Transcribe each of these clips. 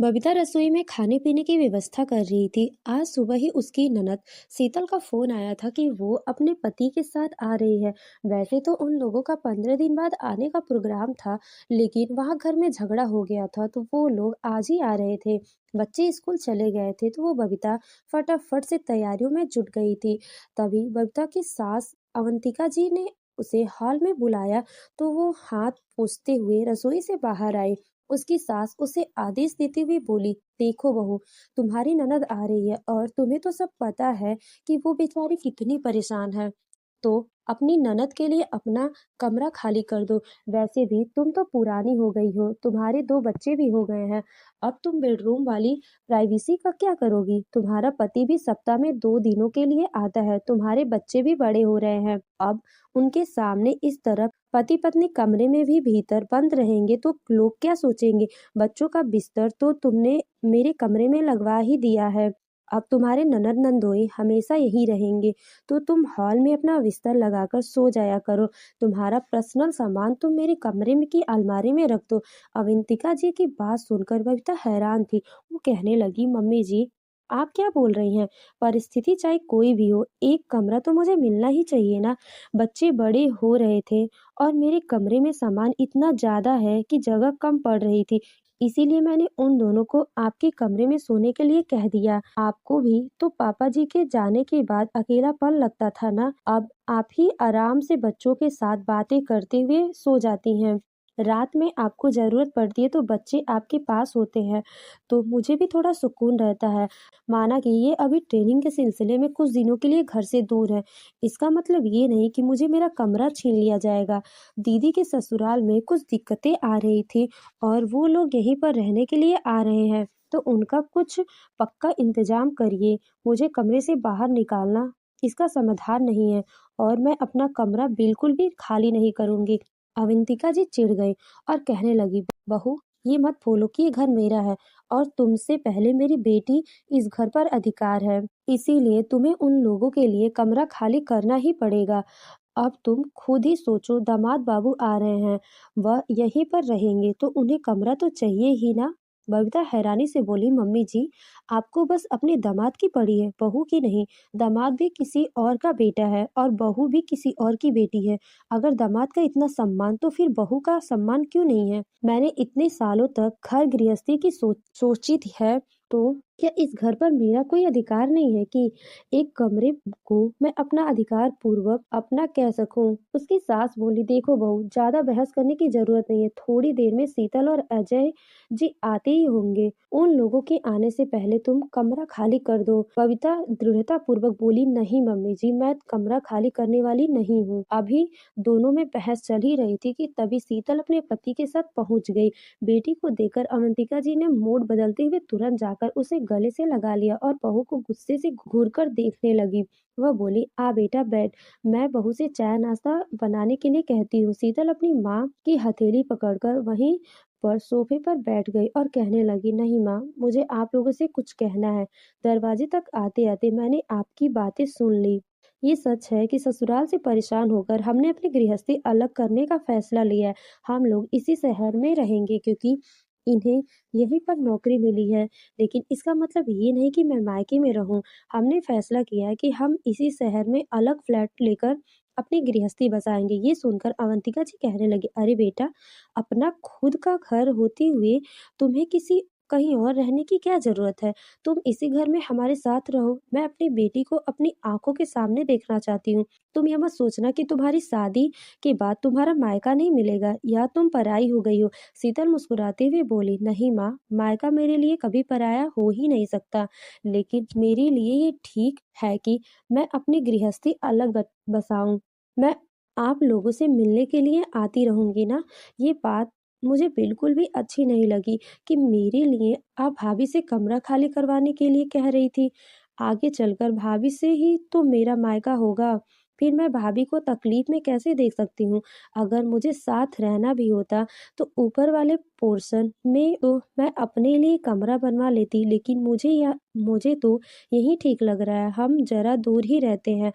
बबीता रसोई में खाने पीने की व्यवस्था कर रही थी। आज सुबह ही उसकी ननद शीतल का फोन आया था कि वो अपने पति के साथ आ रही है। वैसे तो उन लोगों का 15 दिन बाद आने का प्रोग्राम था, लेकिन वहां घर में झगड़ा हो गया था तो वो लोग आज ही आ रहे थे। बच्चे स्कूल चले गए थे तो वो बबीता फटाफट से तैयारियों में जुट गई थी। तभी बबीता की सास अवंतिका जी ने उसे हॉल में बुलाया तो वो हाथ पोंछते हुए रसोई से बाहर आई। उसकी सास उसे आदेश देती हुई बोली, देखो बहू, तुम्हारी ननद आ रही है और तुम्हें तो सब पता है कि वो बेचारी कितनी परेशान है। तो अपनी ननद के लिए अपना कमरा खाली कर दो। वैसे भी तुम तो पुरानी हो गई हो, तुम्हारे 2 बच्चे भी हो गए हैं। अब तुम बेडरूम वाली प्राइवेसी का क्या करोगी? तुम्हारा पति भी सप्ताह में 2 दिनों के लिए आता है, तुम्हारे बच्चे भी बड़े हो रहे हैं। अब उनके सामने इस तरह पति पत्नी कमरे में भी भीतर बंद रहेंगे तो लोग क्या सोचेंगे? बच्चों का बिस्तर तो तुमने मेरे कमरे में लगवा ही दिया है। अब तुम्हारे ननद नंदोई हमेशा यही रहेंगे, तो तुम हॉल में अपना बिस्तर लगाकर सो जाया करो। तुम्हारा पर्सनल सामान तुम मेरे कमरे में की अलमारी में रख दो। अवंतिका जी की बात सुनकर बबीता हैरान थी। वो कहने लगी, मम्मी जी, आप क्या बोल रही हैं? परिस्थिति चाहे कोई भी हो, एक कमरा तो मुझे मिलना ही चाहिए ना। बच्चे बड़े हो रहे थे और मेरे कमरे में सामान इतना ज्यादा है कि जगह कम पड़ रही थी। इसीलिए मैंने उन दोनों को आपके कमरे में सोने के लिए कह दिया। आपको भी तो पापा जी के जाने के बाद अकेलापन लगता था ना। अब आप ही आराम से बच्चों के साथ बातें करते हुए सो जाती हैं। रात में आपको जरूरत पड़ती है तो बच्चे आपके पास होते हैं, तो मुझे भी थोड़ा सुकून रहता है। माना कि ये अभी ट्रेनिंग के सिलसिले में कुछ दिनों के लिए घर से दूर है, इसका मतलब ये नहीं कि मुझे मेरा कमरा छीन लिया जाएगा। दीदी के ससुराल में कुछ दिक्कतें आ रही थी और वो लोग यहीं पर रहने के लिए आ रहे हैं, तो उनका कुछ पक्का इंतजाम करिए। मुझे कमरे से बाहर निकालना इसका समाधान नहीं है और मैं अपना कमरा बिल्कुल भी खाली नहीं करूंगी। अवंतिका जी चिढ़ गई और कहने लगी, बहू, ये मत बोलो कि ये घर मेरा है और तुमसे पहले मेरी बेटी इस घर पर अधिकार है, इसीलिए तुम्हें उन लोगों के लिए कमरा खाली करना ही पड़ेगा। अब तुम खुद ही सोचो, दामाद बाबू आ रहे हैं, वह यहीं पर रहेंगे तो उन्हें कमरा तो चाहिए ही ना। बबीता हैरानी से बोली, मम्मी जी, आपको बस अपने दामाद की पड़ी है, बहू की नहीं। दामाद भी किसी और का बेटा है और बहू भी किसी और की बेटी है। अगर दामाद का इतना सम्मान तो फिर बहू का सम्मान क्यों नहीं है? मैंने इतने सालों तक घर गृहस्थी की सोची है, तो क्या इस घर पर मेरा कोई अधिकार नहीं है कि एक कमरे को मैं अपना अधिकार पूर्वक अपना कह सकूं? उसकी सास बोली, देखो बहू, ज्यादा बहस करने की जरूरत नहीं है। थोड़ी देर में शीतल और अजय जी आते ही होंगे। उन लोगों के आने से पहले तुम कमरा खाली कर दो। बबीता दृढ़ता पूर्वक बोली, नहीं मम्मी जी, मैं कमरा खाली करने वाली नहीं हूँ। अभी दोनों में बहस चल ही रही थी कि तभी शीतल अपने पति के साथ पहुंच गई। बेटी को देखकर अवंतिका जी ने मूड बदलते हुए तुरंत जाकर उसे गले से लगा लिया और बहू को गुस्से से घूरकर देखने लगी। वह बोली, आ बेटा बैठ, मैं बहू से चाय नाश्ता बनाने के लिए कहती हूँ। शीतल अपनी माँ की हथेली पकड़कर वहीं पर सोफे पर बैठ गई और कहने लगी, नहीं माँ, मुझे आप लोगों से कुछ कहना है। दरवाजे तक आते आते मैंने आपकी बातें सुन ली। ये सच है कि ससुराल से परेशान होकर हमने अपनी गृहस्थी अलग करने का फैसला लिया है। हम लोग इसी शहर में रहेंगे क्योंकि इन्हें यहीं पर नौकरी मिली है, लेकिन इसका मतलब ये नहीं कि मैं मायके में रहूं। हमने फैसला किया है कि हम इसी शहर में अलग फ्लैट लेकर अपनी गृहस्थी बसाएंगे। ये सुनकर अवंतिका जी कहने लगी, अरे बेटा, अपना खुद का घर होते हुए तुम्हें किसी कहीं और रहने की क्या जरूरत है? तुम इसी घर में हमारे साथ रहो। मैं अपनी बेटी को अपनी आंखों के सामने देखना चाहती हूँ। तुम ये मत सोचना कि तुम्हारी शादी के बाद तुम्हारा मायका नहीं मिलेगा या तुम पराई हो गई हो। शीतल मुस्कुराते हुए बोली, नहीं माँ, मायका मेरे लिए कभी पराया हो ही नहीं सकता, लेकिन मेरे लिए ये ठीक है कि मैं अपनी गृहस्थी अलग बसाऊं। मैं आप लोगों से मिलने के लिए आती रहूंगी ना। ये बात मुझे बिल्कुल भी अच्छी नहीं लगी कि मेरे लिए आप भाभी से कमरा खाली करवाने के लिए कह रही थी। आगे चलकर भाभी से ही तो मेरा मायका होगा, फिर मैं भाभी को तकलीफ में कैसे देख सकती हूँ? अगर मुझे साथ रहना भी होता तो ऊपर वाले पोर्शन में तो मैं अपने लिए कमरा बनवा लेती, लेकिन मुझे तो यही ठीक लग रहा है। हम जरा दूर ही रहते हैं,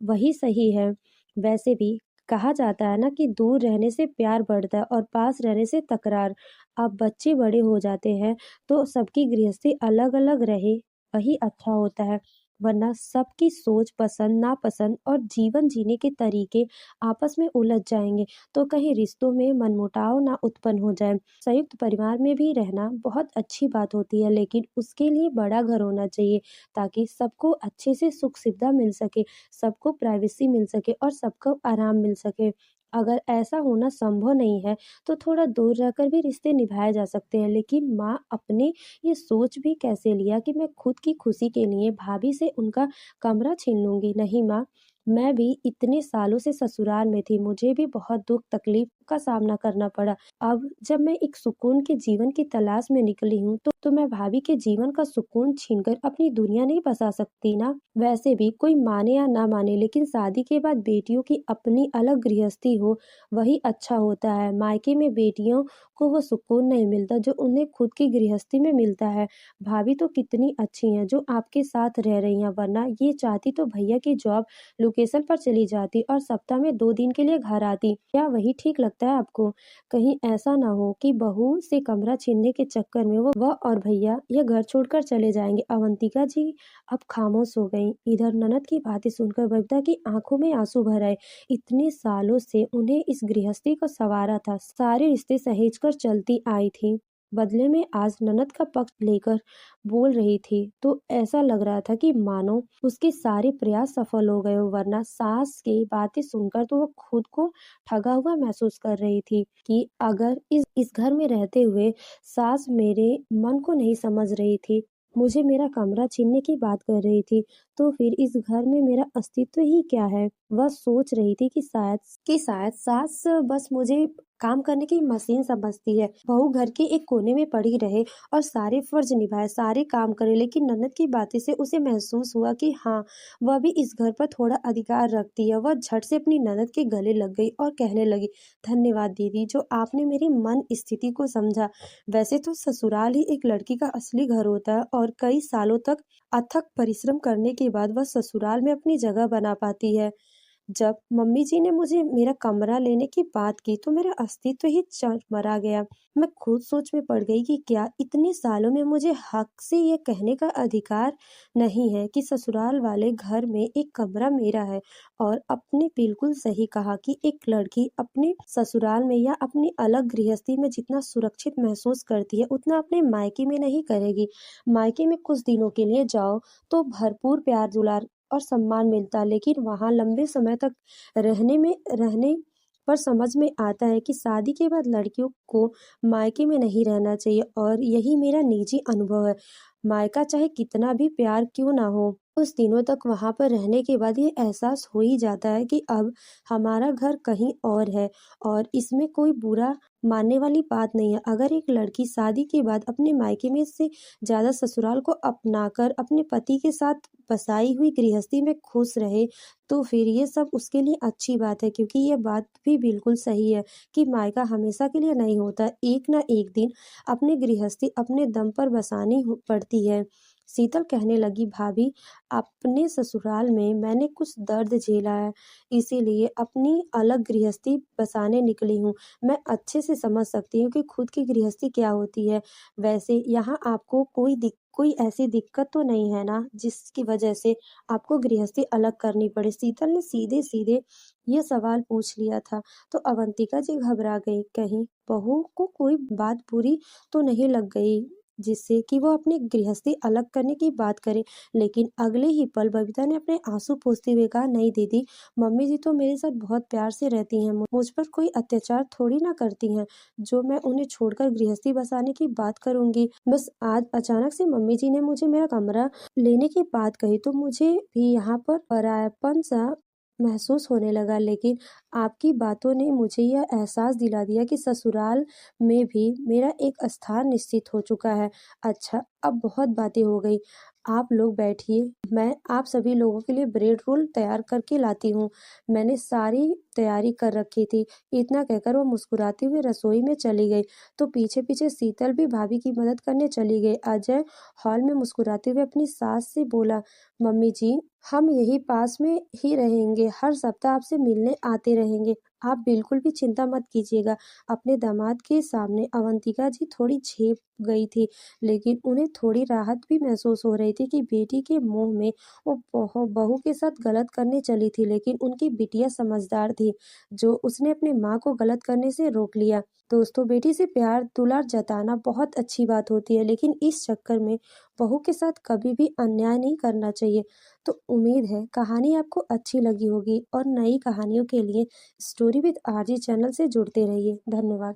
वही सही है। वैसे भी कहा जाता है ना कि दूर रहने से प्यार बढ़ता है और पास रहने से तकरार। अब बच्चे बड़े हो जाते हैं तो सबकी गृहस्थी अलग-अलग रहे, वही अच्छा होता है। वरना सबकी सोच, पसंद, नापसंद और जीवन जीने के तरीके आपस में उलझ जाएँगे, तो कहीं रिश्तों में मनमुटाव ना उत्पन्न हो जाए। संयुक्त परिवार में भी रहना बहुत अच्छी बात होती है, लेकिन उसके लिए बड़ा घर होना चाहिए ताकि सबको अच्छे से सुख-सुविधा मिल सके, सबको प्राइवेसी मिल सके और सबको आराम मिल सके। अगर ऐसा होना संभव नहीं है, तो थोड़ा दूर रहकर भी रिश्ते निभाए जा सकते हैं। लेकिन माँ अपने ये सोच भी कैसे लिया कि मैं खुद की खुशी के लिए भाभी से उनका कमरा छीन लूँगी? नहीं माँ, मैं भी इतने सालों से ससुराल में थी, मुझे भी बहुत दुःख तकलीफ का सामना करना पड़ा। अब जब मैं एक सुकून के जीवन की तलाश में निकली हूँ, तो मैं भाभी के जीवन का सुकून छीनकर अपनी दुनिया नहीं बसा सकती ना। वैसे भी कोई माने या ना माने, लेकिन शादी के बाद बेटियों की अपनी अलग गृहस्थी हो, वही अच्छा होता है। मायके में बेटियों को वो सुकून नहीं मिलता जो उन्हें खुद की गृहस्थी में मिलता है। भाभी तो कितनी अच्छी हैं जो आपके साथ रह रही हैं, वरना ये चाहती तो भैया की जॉब लोकेशन पर चली जाती और सप्ताह में 2 दिन के लिए घर आती। क्या वही ठीक लगता है आपको? कहीं ऐसा ना हो कि बहू से कमरा छीनने के चक्कर में वह और भैया ये घर छोड़कर चले जाएँगे। अवंतिका जी अब खामोश हो गईं। इधर ननद की बातें सुनकर बबीता की आँखों में आँसू भर आए। इतने सालों से उन्हें इस गृहस्थी को संवारा था, सारे रिश्ते सहेजकर चलती आई थी। बदले में आज ननद का पक्ष लेकर बोल रही थी, तो ऐसा लग रहा था कि मानो उसके सारे प्रयास सफल हो गए हो, वरना सास की बातें सुनकर तो वो खुद को ठगा हुआ महसूस कर रही थी कि अगर इस घर में रहते हुए सास मेरे मन को नहीं समझ रही थी, मुझे मेरा कमरा छीनने की बात कर रही थी, तो फिर इस घर में मेरा अस्तित्व ही क्या है? वह सोच रही थी कि शायद सास बस मुझे काम करने की मशीन समझती है। बहू घर के एक कोने में पड़ी रहे और सारे फर्ज निभाए, सारे काम करे, लेकिन ननद की बातें से उसे महसूस हुआ कि हाँ, वह भी इस घर पर थोड़ा अधिकार रखती है। वह झट से अपनी ननद के गले लग गई और कहने लगी, धन्यवाद दीदी, जो आपने मेरी मन स्थिति को समझा। वैसे तो ससुराल ही एक लड़की का असली घर होता है और कई सालों तक अथक परिश्रम करने के बाद वह ससुराल में अपनी जगह बना पाती है। जब मम्मी जी ने मुझे मेरा कमरा लेने की बात की तो मेरा अस्तित्व ही चरमरा गया। मैं खुद सोच में पड़ गई कि क्या इतने सालों में मुझे हक से ये कहने का अधिकार नहीं है कि ससुराल वाले घर में एक कमरा मेरा है। और आपने बिल्कुल सही कहा कि एक लड़की अपने ससुराल में या अपनी अलग गृहस्थी में जितना सुरक्षित महसूस करती है, उतना अपने मायके में नहीं करेगी। मायके में कुछ दिनों के लिए जाओ तो भरपूर प्यार दुलार और सम्मान मिलता, लेकिन वहाँ लंबे समय तक रहने पर समझ में आता है कि शादी के बाद लड़कियों को मायके में नहीं रहना चाहिए, और यही मेरा निजी अनुभव है। मायका चाहे कितना भी प्यार क्यों ना हो, कुछ दिनों तक वहाँ पर रहने के बाद ये एहसास हो ही जाता है कि अब हमारा घर कहीं और है, और इसमें कोई बुरा मानने वाली बात नहीं है। अगर एक लड़की शादी के बाद अपने मायके में से ज़्यादा ससुराल को अपनाकर अपने पति के साथ बसाई हुई गृहस्थी में खुश रहे, तो फिर ये सब उसके लिए अच्छी बात है, क्योंकि ये बात भी बिल्कुल सही है कि मायका हमेशा के लिए नहीं होता। एक ना एक दिन अपनी गृहस्थी अपने दम पर बसानी पड़ती है। शीतल कहने लगी, भाभी, अपने ससुराल में मैंने कुछ दर्द झेला है, इसीलिए अपनी अलग गृहस्थी बसाने निकली हूँ। मैं अच्छे से समझ सकती हूँ कि खुद की गृहस्थी क्या होती है। वैसे यहाँ आपको कोई ऐसी दिक्कत तो नहीं है ना जिसकी वजह से आपको गृहस्थी अलग करनी पड़े? शीतल ने सीधे-सीधे ये सवाल पूछ लिया था, तो अवंतिका जी घबरा गई। कहीं बहू को कोई बात बुरी तो नहीं लग गई जिससे कि वो अपनी गृहस्थी अलग करने की बात करे। लेकिन अगले ही पल बबीता ने अपने आंसू पोंछते हुए कहा, नहीं दीदी, मम्मी जी तो मेरे साथ बहुत प्यार से रहती हैं, मुझ पर कोई अत्याचार थोड़ी ना करती हैं जो मैं उन्हें छोड़कर गृहस्थी बसाने की बात करूंगी। बस आज अचानक से मम्मी जी ने मुझे मेरा कमरा लेने की बात कही तो मुझे भी यहाँ पर परायापन सा महसूस होने लगा, लेकिन आपकी बातों ने मुझे यह एहसास दिला दिया कि ससुराल में भी मेरा एक स्थान निश्चित हो चुका है। अच्छा, अब बहुत बातें हो गई, आप लोग बैठिए, मैं आप सभी लोगों के लिए ब्रेड रोल तैयार करके लाती हूँ। मैंने सारी तैयारी कर रखी थी। इतना कहकर वो मुस्कुराते हुए रसोई में चली गई, तो पीछे-पीछे शीतल भी भाभी की मदद करने चली गई। अजय हॉल में मुस्कुराते हुए अपनी सास से बोला, मम्मी जी, हम यही पास में ही रहेंगे, हर सप्ताह आपसे मिलने आते रहेंगे। आप बिल्कुल भी चिंता मत कीजिएगा। अपने दामाद के सामने अवंतिका जी थोड़ी झेप गई थी, लेकिन उन्हें थोड़ी राहत भी महसूस हो रही थी कि बेटी के मोह में वो बहू के साथ गलत करने चली थी, लेकिन उनकी बिटिया समझदार थी, जो उसने अपनी माँ को गलत करने से रोक लिया। दोस्तों, बेटी से प्यार दुलार जताना बहुत अच्छी बात होती है, लेकिन इस चक्कर में बहू के साथ कभी भी अन्याय नहीं करना चाहिए। तो उम्मीद है कहानी आपको अच्छी लगी होगी और नई कहानियों के लिए स्टोरी विद आरजे चैनल से जुड़ते रहिए। धन्यवाद।